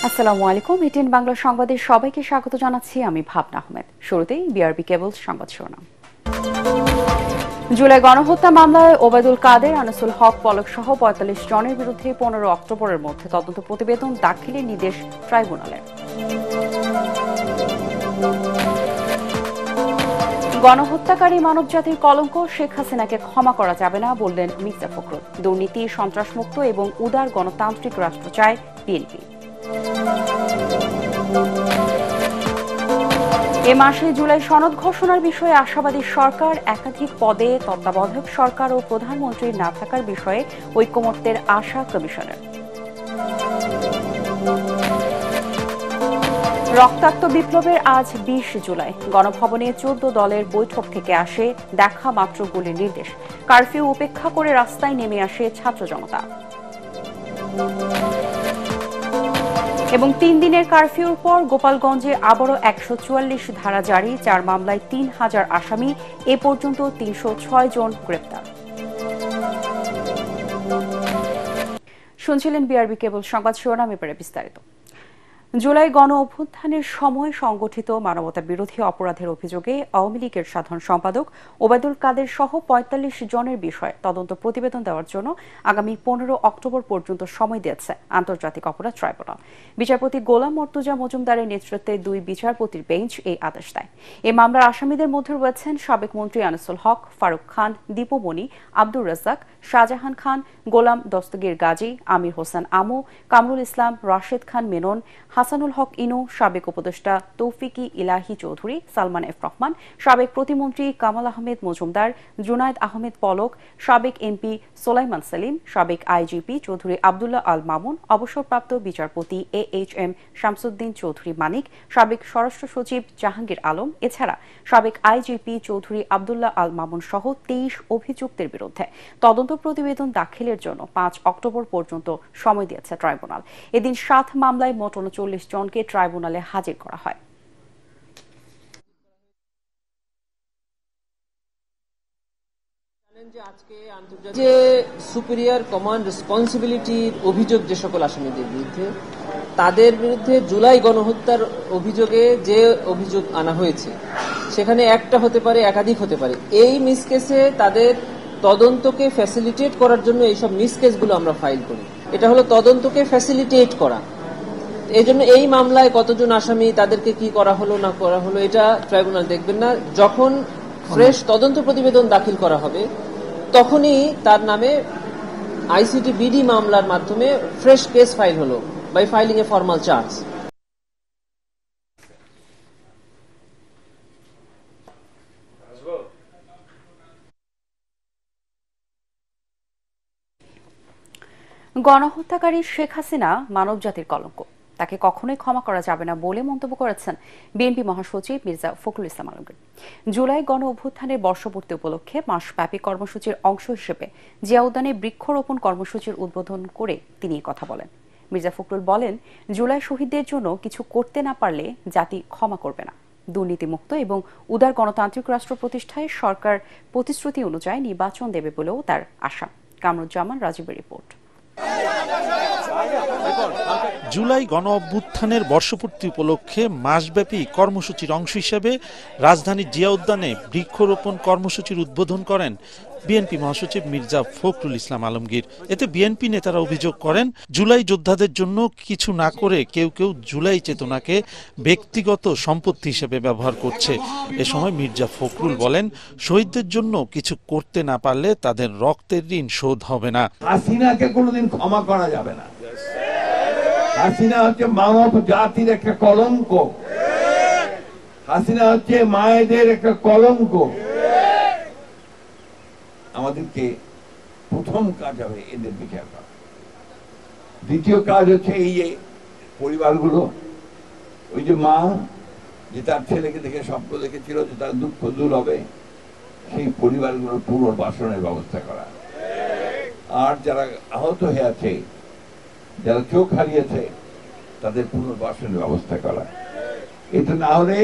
আসসালামু আলাইকুম। এটিএন বাংলা সংবাদে সবাইকে স্বাগত জানাচ্ছি আমি ভাবনা আহমেদ। শুরুতেই বিআরবি কেবল সংবাদ শিরোনাম। জুলাই গণহত্যা মামলায় ওবায়দুল কাদের, আনিসুল হক পলক সহ ৪৫ জনের বিরুদ্ধে ১৫ অক্টোবরের মধ্যে তদন্ত প্রতিবেদন দাখিলের নির্দেশ ট্রাইব্যুনালের। গণহত্যাকারী মানবজাতির কলঙ্ক, শেখ হাসিনাকে ক্ষমা করা যাবে না বললেন মির্জা ফখরুল। দুর্নীতি, সন্ত্রাসমুক্ত এবং উদার গণতান্ত্রিক রাষ্ট্র চায় বিএনপি। এ মাসে জুলাই সনদ ঘোষণার বিষয়ে আশাবাদী সরকার। একাধিক পদে তত্ত্বাবধায়ক সরকার ও প্রধানমন্ত্রীর না থাকার বিষয়ে ঐকমত্যের আশা কমিশনের। রক্তাক্ত বিপ্লবের আজ ২০ জুলাই। গণভবনে ১৪ দলের বৈঠক থেকে আসে দেখা মাত্র গুলির নির্দেশ। কারফিউ উপেক্ষা করে রাস্তায় নেমে আসে ছাত্র জনতা। এবং ৩ দিনের কারফিউর পর গোপালগঞ্জে আবারও ১৪৪ ধারা জারি। ৪ মামলায় ৩,০০০ আসামি, এ পর্যন্ত ৩০৬ জন গ্রেপ্তার। শুনছিলেন বিআরবি কেবল সংবাদ শিরোনাম, এবারে বিস্তারিত। জুলাই গণ অভ্যুত্থানের সময় সংগঠিত মানবতা বিরোধী অপরাধের অভিযোগে আওয়ামী লীগের সাধারণ সম্পাদক ওবায়দুল কাদের সহ ৪৫ জনের বিষয়ে তদন্ত প্রতিবেদন দেওয়ার জন্য আগামী ১৫ অক্টোবর পর্যন্ত সময় দিয়েছে আন্তর্জাতিক অপরাধ ট্রাইব্যুনাল। বিচারপতি গোলাম মর্তুজা মজুমদারের নেতৃত্বে ২ বিচারপতির বেঞ্চ এই আদেশ দেয়। এই মামলার আসামিদের মধ্যে রয়েছেন সাবেক মন্ত্রী আনিসুল হক, ফারুক খান, দীপমণি, আব্দুর রাজ্জাক, শাহজাহান খান, গোলাম দস্তগীর গাজী, আমির হোসেন আমু, কামরুল ইসলাম, রাশেদ খান মেনন, হাসানুল হক ইনু, সাবেক উপদেষ্টা তৌফিকি ইলাহি চৌধুরী, সালমান এফ রহমান, সাবেক প্রতিমন্ত্রী কামাল আহমেদ মজুমদার, জুনায়েদ আহমেদ পলক, সাবেক এমপি সোলাইমান সেলিম, সাবেক আইজিপি চৌধুরী আবদুল্লাহ আল মামুন, অবসরপ্রাপ্ত বিচারপতি AHM শামসুদ্দিন চৌধুরী মানিক, সাবেক স্বরাষ্ট্র সচিব জাহাঙ্গীর আলম, এছাড়া সাবেক আইজিপি চৌধুরী আবদুল্লাহ আল মামুন সহ ২৩ অভিযুক্তের বিরুদ্ধে তদন্ত প্রতিবেদন দাখিলের জন্য ৫ অক্টোবর পর্যন্ত সময় দিয়েছে ট্রাইব্যুনাল। এদিন ৭ মামলায় মোট ৩৯ জনকে ট্রাইব্যুনালে হাজির করা হয়। যে সুপিরিয়র কমান্ড রেসপন্সিবিলিটির অভিযোগ যে সকল আসামিদের বিরুদ্ধে, তাদের বিরুদ্ধে জুলাই গণহত্যার অভিযোগে যে অভিযোগ আনা হয়েছে সেখানে একটা হতে পারে, একাধিক হতে পারে। এই মিসকেসে তাদের তদন্তকে ফ্যাসিলিটেট করার জন্য এইসব মিসকেসগুলো আমরা ফাইল করি। এটা হলো তদন্তকে ফ্যাসিলিটেট করা। এই জন্য এই মামলায় কতজন আসামি, তাদেরকে কি করা হলো না করা হলো, এটা ট্রাইব্যুনাল দেখবেন না। যখন ফ্রেশ তদন্ত প্রতিবেদন দাখিল করা হবে তখনই তার নামে আইসিটি বিডি মামলার মাধ্যমে ফ্রেশ কেস ফাইল হলো by filing a formal charge. গণহত্যাকারী শেখ হাসিনা মানবজাতির কলঙ্ক, তাকে কখনোই ক্ষমা করা যাবে না বলে মন্তব্য করেছেন বিএনপি মহাসচিব মির্জা ফখরুল ইসলাম আলমগীর। জুলাই গণ অভ্যুত্থানের বর্ষপূর্তি উপলক্ষে মাসব্যাপী কর্মসূচির অংশ হিসেবে জিয়া উদ্যানে বৃক্ষরোপণ কর্মসূচির উদ্বোধন করে তিনি কথা বলেন। মির্জা ফখরুল বলেন, জুলাই শহীদদের জন্য কিছু করতে না পারলে জাতি ক্ষমা করবে না। দুর্নীতিমুক্ত এবং উদার গণতান্ত্রিক রাষ্ট্র প্রতিষ্ঠায় সরকার প্রতিশ্রুতি অনুযায়ী নির্বাচন দেবে বলেও তার আশা। কামরুজ্জামান রাজীবের রিপোর্ট। জুলাই গণ অভ্যুত্থানের বর্ষপূর্তি উপলক্ষে মাসব্যাপী কর্মসূচির অংশ হিসেবে রাজধানীর জিয়া উদ্যানে বৃক্ষরোপণ কর্মসূচির উদ্বোধন করেন বিএনপি মহাসচিব মির্জা ফখরুল ইসলাম আলমগীর। এতে বিএনপি নেতারা অভিযোগ করেন, জুলাই যোদ্ধাদের জন্য কিছু না করে কেউ কেউ জুলাই চেতনাকে ব্যক্তিগত সম্পত্তি হিসেবে ব্যবহার করছে। এ সময় মির্জা ফখরুল বলেন, শহীদদের জন্য কিছু করতে না পারলে তাদের রক্তের ঋণ শোধ হবে না। হাসিনাকে কোনোদিন ক্ষমা করা যাবে না। হাসিনা হচ্ছে মানব জাতির একটা কলঙ্ক। হাসিনা হচ্ছে মায়েদের একটা কলঙ্ক। আমাদেরকে প্রথম কাজ হবে এদের বিচার করা। দ্বিতীয় কাজ হচ্ছে এই যে পরিবারগুলো, ওই যে মা যে তার ছেলেকে দেখে স্বপ্ন দেখেছিল যে তার দুঃখ দূর হবে, সেই পরিবারগুলোর পুনর্বাসনের ব্যবস্থা করা। আর যারা আহত হয়ে আছে, যারা চোখ হারিয়েছে, তাদের পুনর্বাসনের ব্যবস্থা করা। এটা না হলে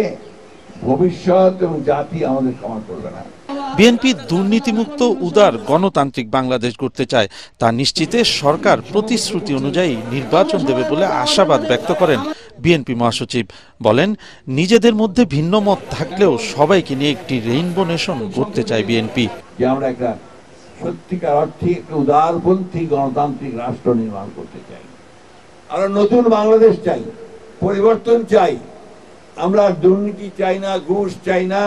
ভবিষ্যৎ এবং জাতি আমাদের ক্ষমা করবে না। বিএনপি দুর্নীতিমুক্ত উদার গণতান্ত্রিক বাংলাদেশ গড়তে চায়, তা নিশ্চিতে সরকার প্রতিশ্রুতি অনুযায়ী নির্বাচন দেবে বলে আশাবাদ ব্যক্ত করেন বিএনপি মহাসচিব। বলেন, নিজেদের মধ্যে ভিন্ন মত থাকলেও সবাইকে নিয়ে একটি রেইনবো নেশন গড়তে চায় বিএনপি। যে আমরা একটা সত্যিকার অর্থে একটা উদারপন্থী গণতান্ত্রিক রাষ্ট্র নির্মাণ করতে চাই, আমরা নতুন বাংলাদেশ চাই, পরিবর্তন চাই। আমরা দুর্নীতি চাই না, ঘুষ চাই না,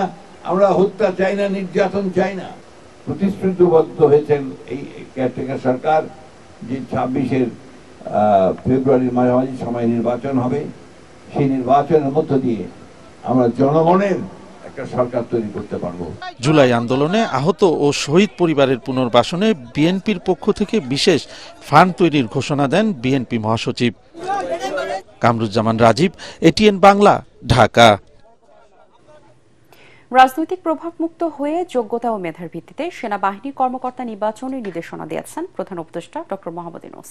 আমরা হত্যা চাই না, নির্যাতন চাই না। প্রতিশ্রুতিবদ্ধ হয়েছেন এই কেয়ারটেকার সরকার যে 26 ফেব্রুয়ারির মাঝামাঝি সময় নির্বাচন হবে, সেই নির্বাচনের মধ্য দিয়ে আমরা জনগণের একটা সরকার তৈরি করতে পারবো। জুলাই আন্দোলনে আহত ও শহীদ পরিবারের পুনর্বাসনে বিএনপির পক্ষ থেকে বিশেষ ফান্ড তৈরির ঘোষণা দেন বিএনপি মহাসচিব। কামরুজ্জামান রাজীব, এটিএন বাংলা, ঢাকা। রাজনৈতিক প্রভাবমুক্ত হয়ে যোগ্যতা ও মেধার ভিত্তিতে সেনাবাহিনীর কর্মকর্তা নির্বাচনের নির্দেশনা দিয়েছেন প্রধান উপদেষ্টা ডক্টর মোহাম্মদ ইউনূস।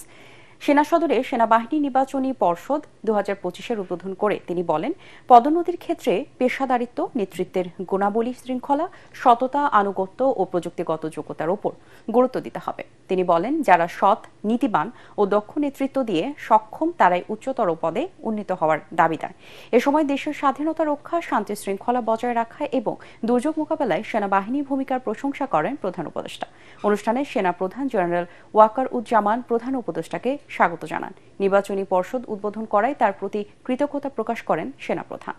সেনা সদরে সেনাবাহিনী নির্বাচনী পর্ষদ 2025-এর উদ্বোধন করে তিনি বলেন, পদোন্নতির ক্ষেত্রে পেশাদারিত্ব, নেতৃত্বের গুণাবলী, শৃঙ্খলা, সততা, আনুগত্য ও প্রযুক্তিগত যোগ্যতার উপর গুরুত্ব দিতে হবে। তিনি বলেন, যারা সৎ, নীতিবান ও দক্ষ নেতৃত্ব দিয়ে সক্ষম তারাই উচ্চতর পদে উন্নীত হওয়ার দাবিদার। এ সময় দেশের স্বাধীনতা রক্ষা, শান্তি শৃঙ্খলা বজায় রাখা এবং দুর্যোগ মোকাবেলায় সেনাবাহিনীর ভূমিকার প্রশংসা করেন প্রধান উপদেষ্টা। অনুষ্ঠানে সেনা প্রধান জেনারেল ওয়াকার উজ্জামান প্রধান উপদেষ্টাকে স্বাগত জানান। নির্বাচনী পর্ষদ উদ্বোধন করায় তার প্রতি কৃতজ্ঞতা প্রকাশ করেন সেনাপ্রধান।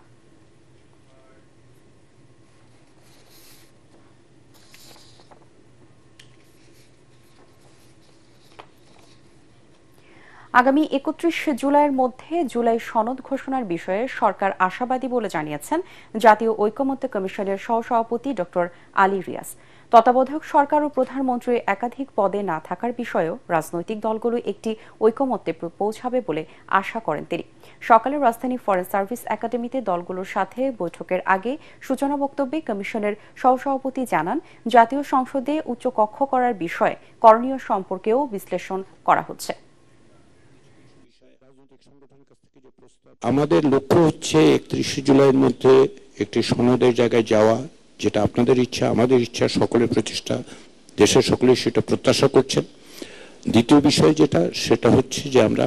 আগামী 31 জুলাইয়ের মধ্যে জুলাই সনদ ঘোষণার বিষয়ে সরকার আশাবাদী বলে জানিয়েছেন জাতীয় ঐকমত্য কমিশনের সহসভাপতি ডক্টর আলী রিয়াজ। তত্ত্বাবধায়ক সরকার ও প্রধানমন্ত্রী একাধিক পদে না থাকার বিষয়েও রাজনৈতিক দলগুলো একটি ঐকমত্যে পৌঁছাবে বলে আশা করেন তিনি। সকালে রাজধানী ফরেন সার্ভিস একাডেমিতে দলগুলোর সাথে বৈঠকের আগে সূচনা বক্তব্যে কমিশনের সহসভাপতি জানান, জাতীয় সংসদে উচ্চ কক্ষ করার বিষয়ে করণীয় সম্পর্কেও বিশ্লেষণ করা হচ্ছে। আমাদের লক্ষ্য হচ্ছে 31 জুলাইয়ের মধ্যে একটি সনদের জায়গায় যাওয়া, যেটা আপনাদের ইচ্ছা, আমাদের ইচ্ছা, সকলের প্রচেষ্টা, দেশের সকলেই সেটা প্রত্যাশা করছেন। দ্বিতীয় বিষয় সেটা হচ্ছে যে আমরা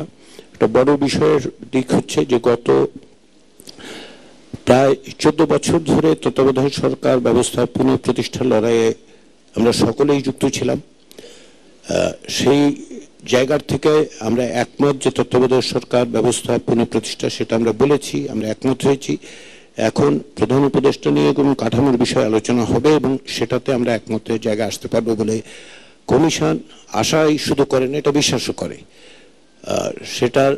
একটা বড় বিষয়ের দিক হচ্ছে যে গত প্রায় 14 বছর ধরে তত্ত্বাবধায়ক সরকার ব্যবস্থা পুনঃপ্রতিষ্ঠার লড়াইয়ে আমরা সকলেই যুক্ত ছিলাম। সেই জায়গার থেকে আমরা একমত যে তত্ত্বাবধায়ক সরকার ব্যবস্থা পুনঃপ্রতিষ্ঠা, সেটা আমরা বলেছি, আমরা একমত হয়েছি। এখন প্রধান উপদেষ্টা নিয়ে কোনো কাঠামোর বিষয়ে আলোচনা হবে এবং সেটাতে আমরা একমতের জায়গায় আসতে পারবো বলে কমিশন আশাই শুধু করে না, এটা বিশ্বাসও করে। সেটার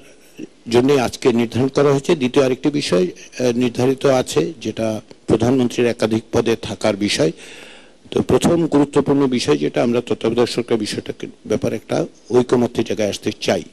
জন্য আজকে নির্ধারণ করা হয়েছে। দ্বিতীয় আরেকটি বিষয় নির্ধারিত আছে, যেটা প্রধানমন্ত্রীর একাধিক পদে থাকার বিষয়। তো প্রথম গুরুত্বপূর্ণ বিষয় যেটা, আমরা তত্ত্বাবধায়ক সরকার বিষয়টাকে ব্যাপারে একটা ঐকমত্যের জায়গায় আসতে চাই।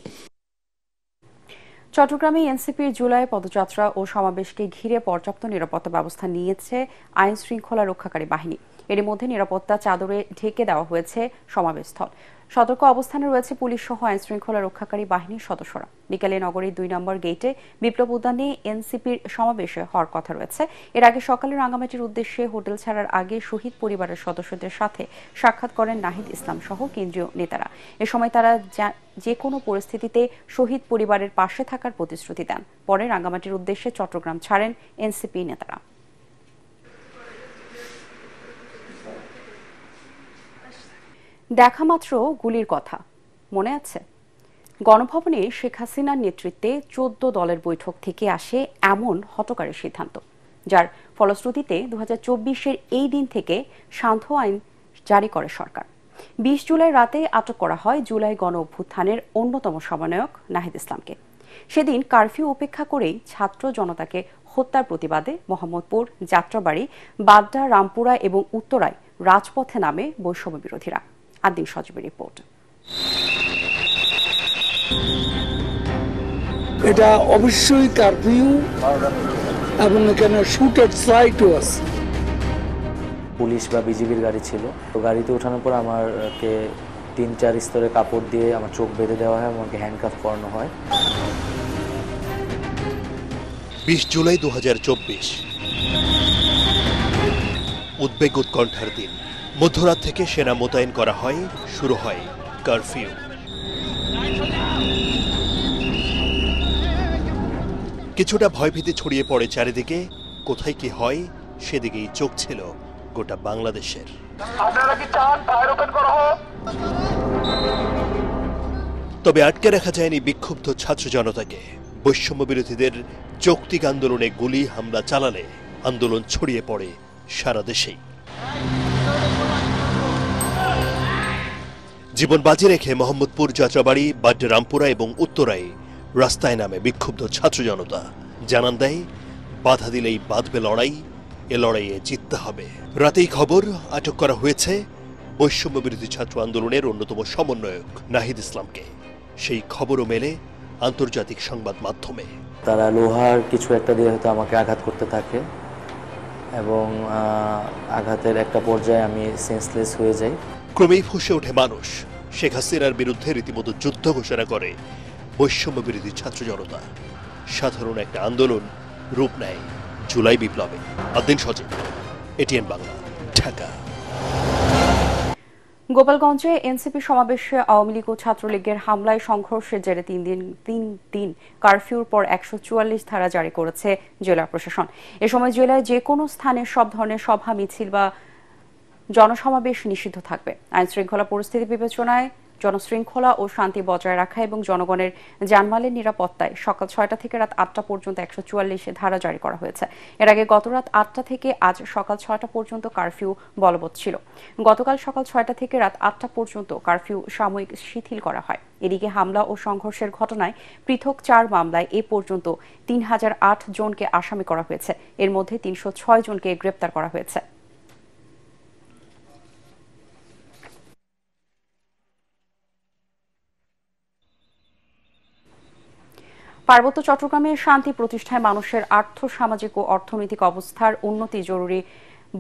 চট্টগ্রামে এনসিপির জুলাই পদযাত্রা ও সমাবেশকে ঘিরে পর্যাপ্ত নিরাপত্তা ব্যবস্থা নিয়েছে আইন শৃঙ্খলা রক্ষাকারী বাহিনী। এর মধ্যে নিরাপত্তা চাদরে ঢেকে দেওয়া হয়েছে সমাবেশস্থল। সতর্ক অবস্থানে রয়েছে পুলিশ সহ আইন শৃঙ্খলা রক্ষাকারী বাহিনীর সদস্যরা। বিকেলে নগরীর 2 নম্বর গেটে বিপ্লব উদ্যানে এনসিপির সমাবেশে হওয়ার কথা রয়েছে। এর আগে সকালে রাঙ্গামাটির উদ্দেশ্যে হোটেল ছাড়ার আগে শহীদ পরিবারের সদস্যদের সাথে সাক্ষাৎ করেন নাহিদ ইসলাম সহ কেন্দ্রীয় নেতারা। এ সময় তারা যে কোনো পরিস্থিতিতে শহীদ পরিবারের পাশে থাকার প্রতিশ্রুতি দেন। পরে রাঙ্গামাটির উদ্দেশ্যে চট্টগ্রাম ছাড়েন এনসিপি নেতারা। দেখা মাত্র গুলির কথা মনে আছে? গণভবনে শেখ হাসিনার নেতৃত্বে 14 দলের বৈঠক থেকে আসে এমন হঠকারী সিদ্ধান্ত, যার ফলশ্রুতিতে 2024-এর এই দিন থেকে সান্ধ্য আইন জারি করে সরকার। 20 জুলাই রাতে আটক করা হয় জুলাই গণ অভ্যুত্থানের অন্যতম সমন্বয়ক নাহিদ ইসলামকে। সেদিন কারফিউ উপেক্ষা করেই ছাত্র জনতাকে হত্যার প্রতিবাদে মোহাম্মদপুর, যাত্রাবাড়ি, বাড্ডা, রামপুরা এবং উত্তরায় রাজপথে নামে বৈষম্য বিরোধীরা। আদিল সজীবের রিপোর্ট। এটা অবশ্যই কারফিউ এবং এখানে শুটার সাইটও আছে। পুলিশ বা বিজিবির গাড়ি ছিল, তো গাড়িতে ওঠানোর পর আমাকে 3-4 স্তরে কাপড় দিয়ে আমার চোখ বেঁধে দেওয়া হয়, আমাকে হ্যান্ডকাফ করানো হয়। 20 জুলাই 2024 উদ্বেগ উৎকণ্ঠার দিন। মধ্যরাত থেকে সেনা মোতায়েন করা হয়, শুরু হয় কারফিউ। কিছুটা ভয়ভীতি ছড়িয়ে পড়ে চারিদিকে। কোথায় কি হয় সেদিকেই চোখ ছিল গোটা বাংলাদেশের। তবে আটকে রাখা যায়নি বিক্ষুব্ধ ছাত্র জনতাকে। বৈষম্য বিরোধীদের যৌক্তিক আন্দোলনে গুলি হামলা চালালে আন্দোলন ছড়িয়ে পড়ে সারা দেশেই। জীবন বাজি রেখে মোহাম্মদপুর, যাত্রাবাড়ি, বাড্ডে-রামপুরা এবং উত্তরায় রাস্তায় নামে বিক্ষুব্ধ ছাত্র জনতা। জানান দেয়, বাধা দিলেই বাঁধবে লড়াই, এ লড়াইয়ে জিততে হবে। রাতেই খবর, আটক করা হয়েছে বৈষম্য বিরোধী ছাত্র আন্দোলনের অন্যতম সমন্বয়ক নাহিদ ইসলামকে। সেই খবরও মেলে আন্তর্জাতিক সংবাদ মাধ্যমে। তারা লোহার কিছু একটা দিয়ে হয়তো আমাকে আঘাত করতে থাকে এবং আঘাতের একটা পর্যায়ে আমি সেন্সলেস হয়ে যাই। ক্রমেই ফুঁসে ওঠে মানুষ। শেখ হাসিনার বিরুদ্ধে রীতিমতো যুদ্ধ ঘোষণা করে বৈষম্য বিরোধী ছাত্র জনতা। সাধারণ একটা আন্দোলন রূপ নেয় জুলাই বিপ্লবে। আদিন সজীব, এটিএন বাংলা, ঢাকা। গোপালগঞ্জে এনসিপি সমাবেশে আওয়ামী লীগ ও ছাত্রলীগের হামলায় সংঘর্ষের জেরে তিন দিন কারফিউর পর 144 ধারা জারি করেছে জেলা প্রশাসন। এ সময় জেলায় যে কোনো স্থানে সব ধরনের সভা, মিছিল বা জনসমাবেশ নিষিদ্ধ থাকবে। আইন শৃঙ্খলা পরিস্থিতি বিবেচনায় জনশৃঙ্খলা ও শান্তি বজায় রাখা এবং জনগণের জানমালের নিরাপত্তায় সকাল 6টা থেকে রাত 8টা পর্যন্ত 144 ধারা জারি করা হয়েছে। এর আগে গত রাত 8টা থেকে আজ সকাল 6টা পর্যন্ত কারফিউ বলবৎ ছিল। গতকাল সকাল 6টা থেকে রাত 8টা পর্যন্ত কারফিউ সাময়িক শিথিল করা হয়। এদিকে হামলা ও সংঘর্ষের ঘটনায় পৃথক 4 মামলায় এ পর্যন্ত 3008 জনকে আসামি করা হয়েছে। এর মধ্যে 306 জনকে গ্রেপ্তার করা হয়েছে। পার্বত্য চট্টগ্রামে শান্তি প্রতিষ্ঠায় মানুষের আর্থ-সামাজিক ও অর্থনৈতিক অবস্থার উন্নতি জরুরি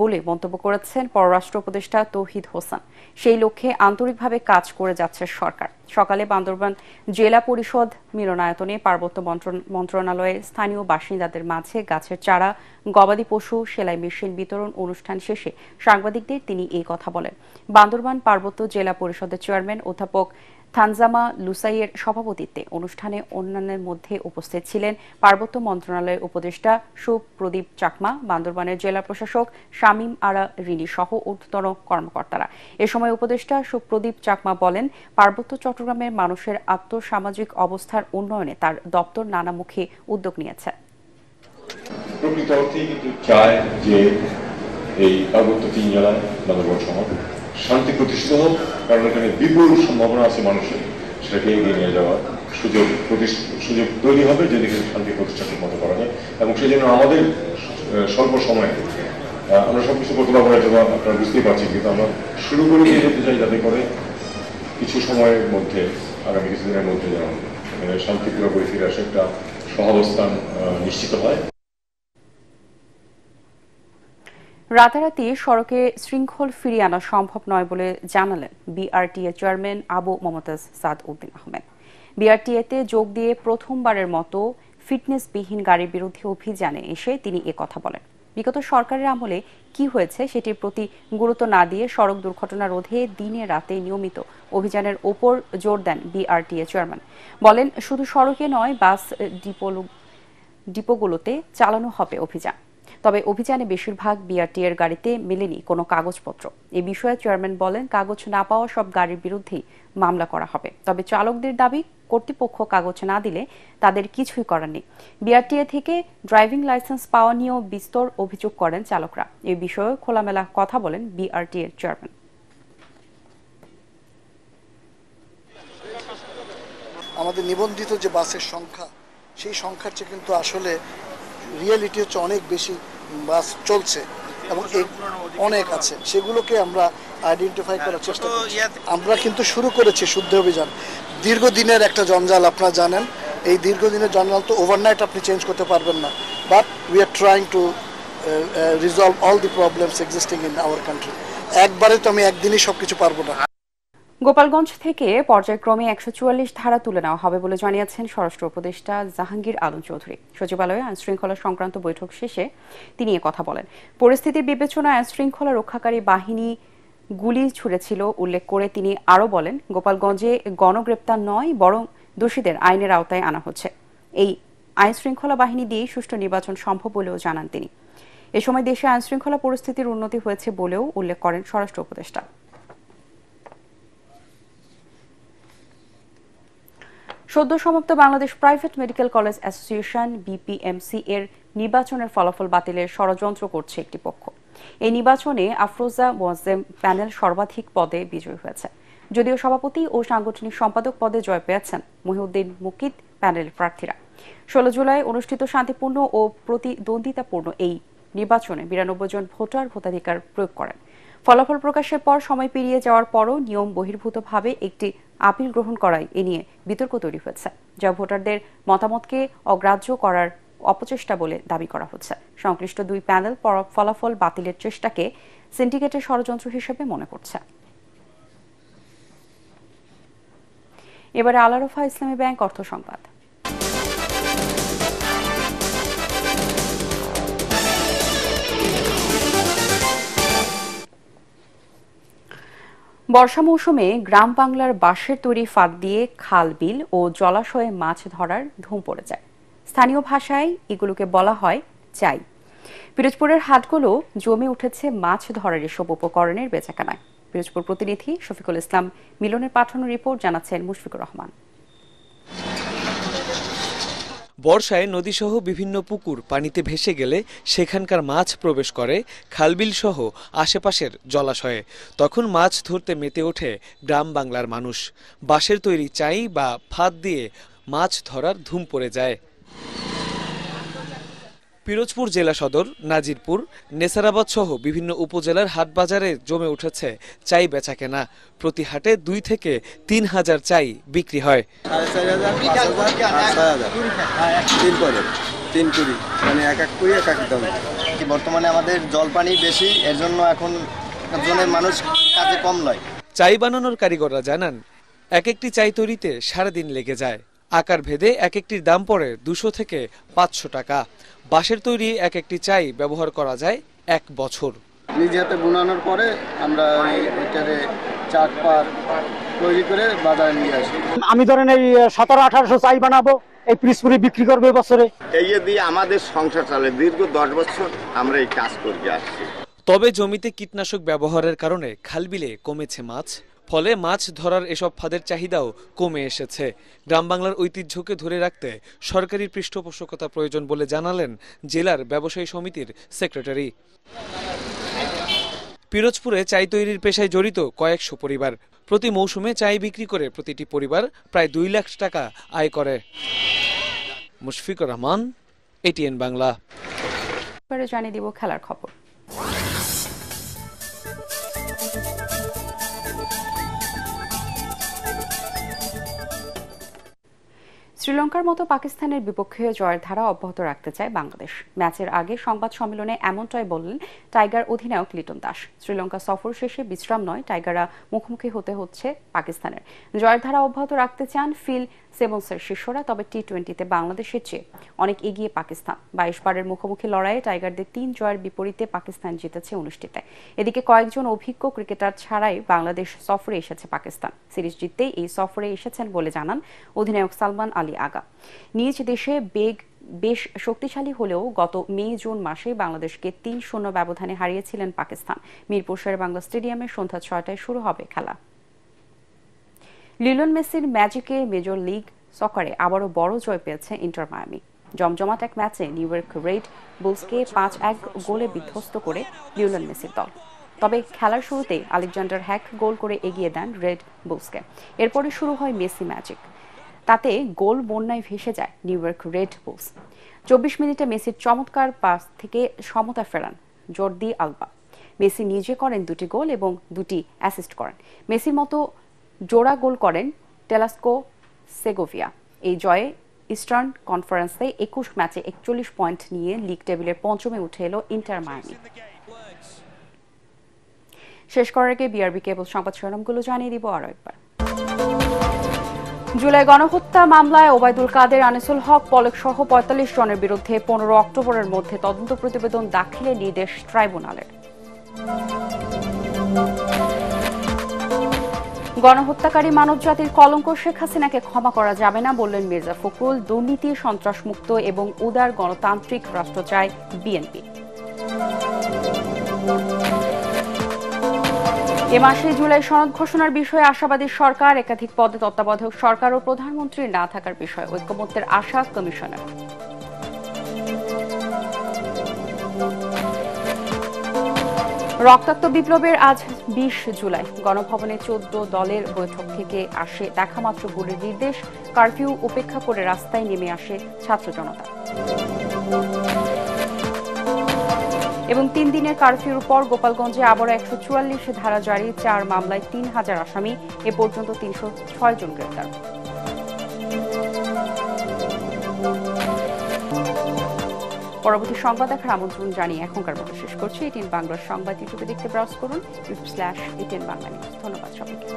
বলে মন্তব্য করেছেন পররাষ্ট্র উপদেষ্টা তৌহিদ হোসেন। সেই লক্ষ্যে আন্তরিকভাবে কাজ করে যাচ্ছে সরকার। সকালে বান্দরবান জেলা পরিষদ মিলনায়তনে পার্বত্য মন্ত্রণালয়ের স্থানীয় বাসিন্দাদের মাঝে গাছের চারা, গবাদি পশু, সেলাই মেশিন বিতরণ অনুষ্ঠান শেষে সাংবাদিকদের তিনি এই কথা বলেন। বান্দরবান পার্বত্য জেলা পরিষদের চেয়ারম্যান অধ্যাপক থানজামা লুসাইয়ের সভাপতিত্বে অনুষ্ঠানে অন্যান্যের মধ্যে উপস্থিত ছিলেন পার্বত্য মন্ত্রণালয়ের উপদেষ্টা সুপ্রদীপ চাকমা, বান্দরবানের জেলা প্রশাসক শামীম আরা রিনি সহ ঊর্ধ্বতন কর্মকর্তারা। এ সময় উপদেষ্টা সুপ্রদীপ চাকমা বলেন, পার্বত্য চট্টগ্রামের মানুষের আর্থ-সামাজিক অবস্থার উন্নয়নে তার দপ্তর নানামুখী উদ্যোগ নিয়েছে। প্রকৃত অর্থেই কিন্তু চায় যে এই পার্বত্য 3 জেলায় বান্দরবান শহর শান্তি প্রতিষ্ঠিত হোক, কারণ এখানে বিপুল সম্ভাবনা আছে মানুষের সেটাকে এগিয়ে নিয়ে যাওয়ার সুযোগ তৈরি হবে যদি শান্তি প্রতিষ্ঠানের মতো করা যায়। এবং সেই জন্য আমাদের স্বল্প সময়ে আমরা সবকিছু করতে পারবো না, আপনারা বুঝতেই পারছি, কিন্তু আমরা শুরু করে দিয়ে যেতে চাই যাতে করে কিছু সময়ের মধ্যে, আগামী কিছুদিনের মধ্যে যেন শান্তি পুরোপুরি ফিরে আসে, একটা সহাবস্থান নিশ্চিত হয়। রাতারাতি সড়কে শৃঙ্খল ফিরিয়ে আনা সম্ভব নয় বলে জানালেন বিআরটিএ চেয়ারম্যান আবু মমতাজ সাদ উদ্দিন আহমেদ। বিআরটিএতে যোগ দিয়ে প্রথমবারের মতো ফিটনেসবিহীন গাড়ির বিরুদ্ধে অভিযানে এসে তিনি কথা বলেন। বিগত সরকারের আমলে কি হয়েছে সেটির প্রতি গুরুত্ব না দিয়ে সড়ক দুর্ঘটনা রোধে দিনে রাতে নিয়মিত অভিযানের ওপর জোর দেন বিআরটিএ চেয়ারম্যান। বলেন, শুধু সড়কে নয়, বাস ডিপোগুলোতে চালানো হবে অভিযান। তবে অভিযানে বেশিরভাগ বিআরটিএর গাড়িতে মেলেনি কোনো কাগজপত্র। এ বিষয়ে চেয়ারম্যান বলেন, কাগজ না পাওয়া সব গাড়ির বিরুদ্ধেই মামলা করা হবে। তবে চালকদের দাবি, কর্তৃপক্ষ কাগজ না দিলে তাদের কিছুই করার নেই। বিআরটিএ থেকে ড্রাইভিং লাইসেন্স পাওয়া নিয়েও বিস্তর অভিযোগ করেন চালকরা। এ বিষয়ে খোলামেলা কথা বলেন বিআরটিএর চেয়ারম্যান। আমাদের নিবন্ধিত যে বাসের সংখ্যা, সেই সংখ্যার চেয়ে কিন্তু আসলে রিয়েলিটি হচ্ছে অনেক বেশি বাস চলছে এবং অনেক আছে, সেগুলোকে আমরা আইডেন্টিফাই করার চেষ্টা করছি। আমরা কিন্তু শুরু করেছি শুদ্ধ অভিযান। দীর্ঘদিনের একটা জঞ্জাল, আপনারা জানেন, এই দীর্ঘদিনের জঞ্জাল তো ওভারনাইট আপনি চেঞ্জ করতে পারবেন না, but we are trying to resolve all the problems existing in our country. একবারে তো আমি একদিনই সবকিছু পারবো না। গোপালগঞ্জ থেকে পর্যায়ক্রমে 144 ধারা তুলে নেওয়া হবে বলে জানিয়েছেন স্বরাষ্ট্র উপদেষ্টা জাহাঙ্গীর আলম চৌধুরী। সচিবালয়ে আইনশৃঙ্খলা সংক্রান্ত বৈঠক শেষে তিনি কথা বলেন। পরিস্থিতির বিবেচনায় আইনশৃঙ্খলা রক্ষাকারী বাহিনী গুলি ছুড়েছিল উল্লেখ করে তিনি আরও বলেন, গোপালগঞ্জে গণগ্রেপ্তার নয়, বরং দোষীদের আইনের আওতায় আনা হচ্ছে। এই আইনশৃঙ্খলা বাহিনী দিয়ে সুষ্ঠু নির্বাচন সম্ভব বলেও জানান তিনি। এ সময় দেশে আইনশৃঙ্খলা পরিস্থিতির উন্নতি হয়েছে বলেও উল্লেখ করেন স্বরাষ্ট্র উপদেষ্টা। সদ্য সমাপ্ত Bangladesh private medical college association BPMC এর নির্বাচনের ফলাফল বাতিলের ষড়যন্ত্র করছে একটি পক্ষ। এই নির্বাচনে আফরোজা মোয়াজ্জেম প্যানেল সর্বাধিক পদে বিজয়ী হয়েছে। যদিও সভাপতি ও সাংগঠনিক সম্পাদক পদে জয় পেয়েছেন মহিউদ্দিন মুকিত প্যানেলের প্রার্থীরা। 16 জুলাই অনুষ্ঠিত শান্তিপূর্ণ ও প্রতিদ্বন্দ্বিতাপূর্ণ এই নির্বাচনে 92 জন ভোটার ভোটাধিকার প্রয়োগ করেন। ফলাফল প্রকাশের পর সময় পেরিয়ে যাওয়ার পরও নিয়ম বহির্ভূতভাবে একটি আপিল গ্রহণ করায় এ নিয়ে বিতর্ক তৈরি হয়েছে, যা ভোটারদের মতামতকে অগ্রাহ্য করার অপচেষ্টা বলে দাবি করা হচ্ছে। সংশ্লিষ্ট দুই প্যানেল ফলাফল বাতিলের চেষ্টাকে সিন্ডিকেটের ষড়যন্ত্র হিসেবে মনে করছে। এবারে আল আরাফা ইসলামী ব্যাংক অর্থ সংবাদ। বর্ষা মৌসুমে গ্রাম বাংলার বাঁশের তৈরি ফাঁদ দিয়ে খাল, বিল ও জলাশয়ে মাছ ধরার ধুম পড়ে যায়। স্থানীয় ভাষায় এগুলোকে বলা হয় চাই। পিরোজপুরের হাটগুলো জমে উঠেছে মাছ ধরার এসব উপকরণের বেচাকেনায়। পিরোজপুর প্রতিনিধি শফিকুল ইসলাম মিলনের পাঠানো রিপোর্ট জানাচ্ছেন মুশফিকুর রহমান। বর্ষায় নদীসহ বিভিন্ন পুকুর পানিতে ভেসে গেলে সেখানকার মাছ প্রবেশ করে খালবিল সহ আশেপাশের জলাশয়ে। তখন মাছ ধরতে মেতে ওঠে গ্রাম বাংলার মানুষ। বাঁশের তৈরি চাই বা ফাঁদ দিয়ে মাছ ধরার ধুম পড়ে যায়। পিরোজপুর জেলা সদর, নাজিরপুর, নেসারাবাদ সহ বিভিন্ন উপজেলার হাটবাজারে জমে উঠেছে চাই বেচাকেনা। প্রতি হাটে 2 থেকে 3 হাজার চাই বিক্রি হয়। 4,500, 5,000, 3 মানে এক এক করে এক এক দাম। বর্তমানে আমাদের জল পানি বেশি, এর জন্য এখন একজনের মানুষ কাজে কম নয়। চাই বানানোর কারিগররা জানান, এক একটি চাই তৈরিতে সারাদিন লেগে যায়। আকার ভেদে এক একটির দাম পড়ে 200 থেকে 500 টাকা। বাঁশের তৈরি এক একটি চাই ব্যবহার করা যায় 1 বছর। নিজে হাতে বুনানোর পরে আমরা এটারে চাট পার তৈরি করে বাজারে নিয়ে আসি। আমি ধরেন এই 1700-1800 চাই বানাবো, এই পিরোজপুরে বিক্রি করবো বছরে। এই দিয়ে আমাদের সংসার চলে। দীর্ঘ 10 বছর আমরা এই কাজ করে আসছি। তবে জমিতে কীটনাশক ব্যবহারের কারণে খালবিলে কমেছে মাছ। ফলে মাছ ধরার এসব ফাঁদের চাহিদাও কমে এসেছে। গ্রাম বাংলার ঐতিহ্যকে ধরে রাখতে সরকারি পৃষ্ঠপোষকতা প্রয়োজন বলে জানালেন জেলার ব্যবসায়ী সমিতির সেক্রেটারি। পিরোজপুরে চাই তৈরির পেশায় জড়িত কয়েকশো পরিবার। প্রতি মৌসুমে চাই বিক্রি করে প্রতিটি পরিবার প্রায় 2 লাখ টাকা আয় করে। মুশফিকুর রহমান, এটিএন বাংলা। জানিয়ে দিব খেলার খবর। শ্রীলঙ্কার মতো পাকিস্তানের বিপক্ষে জয়ের ধারা অব্যাহত রাখতে চায় বাংলাদেশ। ম্যাচের আগে সংবাদ সম্মেলনে এমনটাই বললেন টাইগার অধিনায়ক লিটন দাস। শ্রীলঙ্কা সফর শেষে বিশ্রাম নয়, টাইগাররা মুখোমুখি হতে হচ্ছে পাকিস্তানের। জয়ের ধারা অব্যাহত রাখতে চান ফিল সিমন্সের শিষ্যরা। তবে টি-20তে বাংলাদেশের চেয়ে অনেক এগিয়ে পাকিস্তান। 22 বারের মুখোমুখি লড়াইয়ে টাইগারদের 3 জয়ের বিপরীতে পাকিস্তান জিতেছে 19টিতে। এদিকে কয়েকজন অভিজ্ঞ ক্রিকেটার ছাড়াই বাংলাদেশ সফরে এসেছে পাকিস্তান। সিরিজ জিততেই এই সফরে এসেছেন বলে জানান অধিনায়ক সালমান আলী আগা। নিজ দেশে বেশ শক্তিশালী হলেও গত মে-জুন মাসে বাংলাদেশকে 3-0 ব্যবধানে হারিয়েছিলেন পাকিস্তান। মিরপুর শেরেবাংলা স্টেডিয়ামে সন্ধ্যা 6টায় শুরু হবে খেলা। লিওনেল মেসির ম্যাজিকে মেজর লিগ সকারে আবারও বড় জয় পেয়েছে ইন্টার মায়ামি। জমজমাট এক ম্যাচে নিউ ইয়র্ক রেড বুলসকে 5-1 গোলে বিধ্বস্ত করে লিওনেল মেসির দল। তবে খেলার শুরুতেই আলেকজান্ডার হ্যাক গোল করে এগিয়ে দেন রেড বুলসকে। এরপরে শুরু হয় মেসি ম্যাজিক। তাতে গোল বন্যায় ভেসে যায় নিউ ইয়র্ক রেড বুলস। 24 মিনিটে মেসির চমৎকার পাস থেকে সমতা ফেরান জর্দি আলবা। মেসি নিজে করেন 2টি গোল এবং 2টি অ্যাসিস্ট করেন। মেসির মতো জোড়া গোল করেন টেলাস্কো সেগোভিয়া। এই জয়ে ইস্টার্ন কনফারেন্সে 21 ম্যাচে 41 পয়েন্ট নিয়ে লিগ টেবিলের 5মে উঠে এলো ইন্টার মায়ামি। শেষ করার আগে বিআরবি কেবল সংবাদ শিরোনামগুলো জানিয়ে দিব আরো একবার। জুলাই গণহত্যা মামলায় ওবায়দুল কাদের, আনিসুল হক, পলক সহ ৪৫ জনের বিরুদ্ধে ১৫ অক্টোবরের মধ্যে তদন্ত প্রতিবেদন দাখিলের নির্দেশ ট্রাইব্যুনালের। গণহত্যাকারী মানবজাতির কলঙ্ক শেখ হাসিনাকে ক্ষমা করা যাবে না বললেন মির্জা ফখরুল। দুর্নীতি, সন্ত্রাসমুক্ত এবং উদার গণতান্ত্রিক রাষ্ট্র চায় বিএনপি। এ মাসে জুলাই সনদ ঘোষণার বিষয়ে আশাবাদী সরকার। একাধিক পদে তত্ত্বাবধায়ক সরকার ও প্রধানমন্ত্রীর না থাকার বিষয়ে ঐকমত্যের আশা কমিশনের। রক্তাক্ত বিপ্লবের আজ ২০ জুলাই। গণভবনে ১৪ দলের বৈঠক থেকে আসে দেখামাত্র গুলির নির্দেশ। কারফিউ উপেক্ষা করে রাস্তায় নেমে আসে ছাত্র জনতা। এবং ৩ দিনের কারফিউর পর গোপালগঞ্জে আবারও ১৪৪ ধারা জারি। ৪ মামলায় ৩,০০০ আসামি। এ পর্যন্ত ৩০৬ জন গ্রেপ্তার। পরবর্তী সংবাদ দেখার আমন্ত্রণ জানিয়ে এখনকার মতো শেষ করছি। এটিএন বাংলার সংবাদ ইউটিউবে দেখতে ব্রাউজ করুন, youtube/ATN Bangla News। ধন্যবাদ সবাইকে।